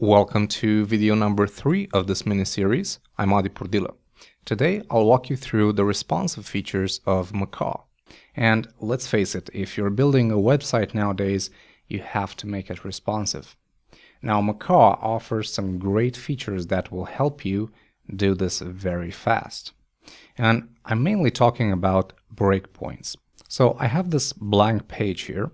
Welcome to video number 3 of this mini-series. I'm Adi Purdila. Today I'll walk you through the responsive features of Macaw. And let's face it, if you're building a website nowadays, you have to make it responsive. Now Macaw offers some great features that will help you do this very fast. And I'm mainly talking about breakpoints. So I have this blank page here.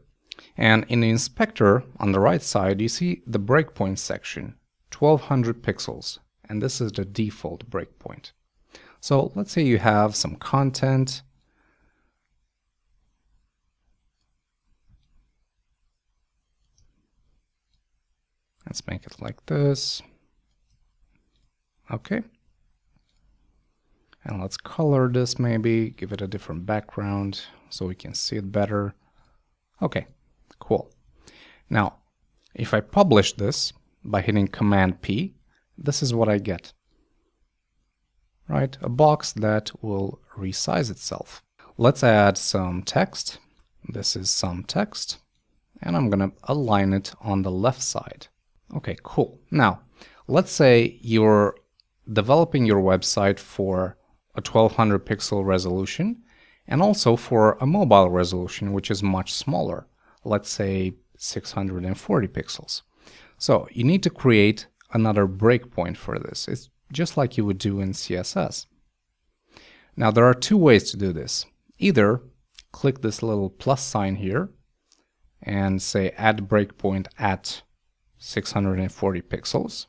And in the inspector on the right side, you see the breakpoint section, 1200 pixels, and this is the default breakpoint. So let's say you have some content. Let's make it like this. Okay. And let's color this maybe, give it a different background so we can see it better. Okay. Cool. Now, if I publish this by hitting Command P, this is what I get. Right? A box that will resize itself. Let's add some text. This is some text. And I'm going to align it on the left side. Okay, cool. Now, let's say you're developing your website for a 1200 pixel resolution and also for a mobile resolution, which is much smaller. Let's say 640 pixels. So you need to create another breakpoint for this. It's just like you would do in CSS. Now there are two ways to do this. Either click this little plus sign here and say add breakpoint at 640 pixels,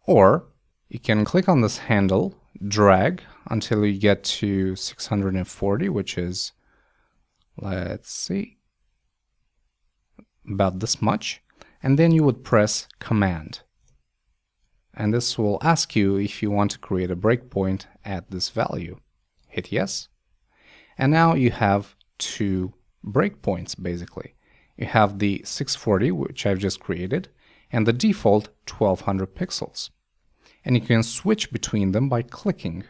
or you can click on this handle, drag until you get to 640, which is, let's see, about this much, and then you would press Command. And this will ask you if you want to create a breakpoint at this value. Hit yes. And now you have two breakpoints basically. You have the 640, which I've just created, and the default 1200 pixels. And you can switch between them by clicking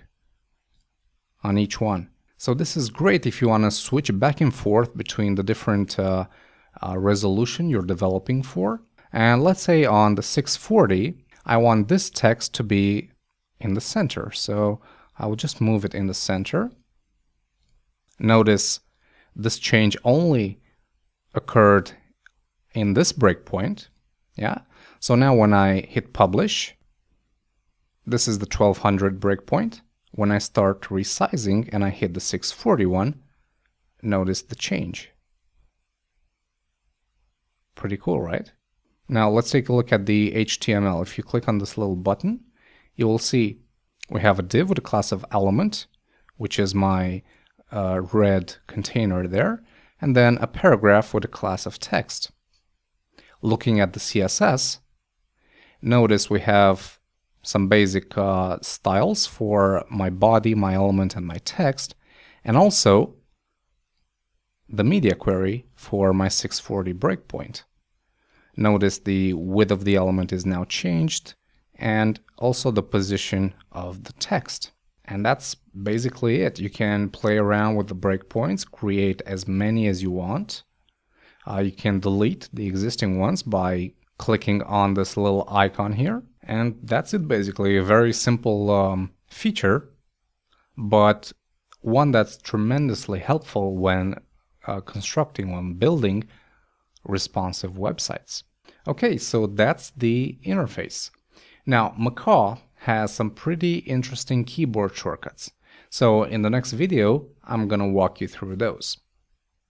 on each one. So this is great if you want to switch back and forth between the different resolution you're developing for. And let's say on the 640, I want this text to be in the center. So I will just move it in the center. Notice this change only occurred in this breakpoint. Yeah. So now when I hit publish, this is the 1200 breakpoint. When I start resizing and I hit the 641, notice the change. Pretty cool, right? Now let's take a look at the HTML. If you click on this little button, you will see we have a div with a class of element, which is my red container there, and then a paragraph with a class of text. Looking at the CSS, notice we have some basic styles for my body, my element, and my text, and also the media query for my 640 breakpoint. Notice the width of the element is now changed, and also the position of the text. And that's basically it. You can play around with the breakpoints, create as many as you want. You can delete the existing ones by clicking on this little icon here. And that's it basically. A very simple feature, but one that's tremendously helpful when when building responsive websites. Okay, so that's the interface. Now, Macaw has some pretty interesting keyboard shortcuts. So in the next video, I'm gonna walk you through those.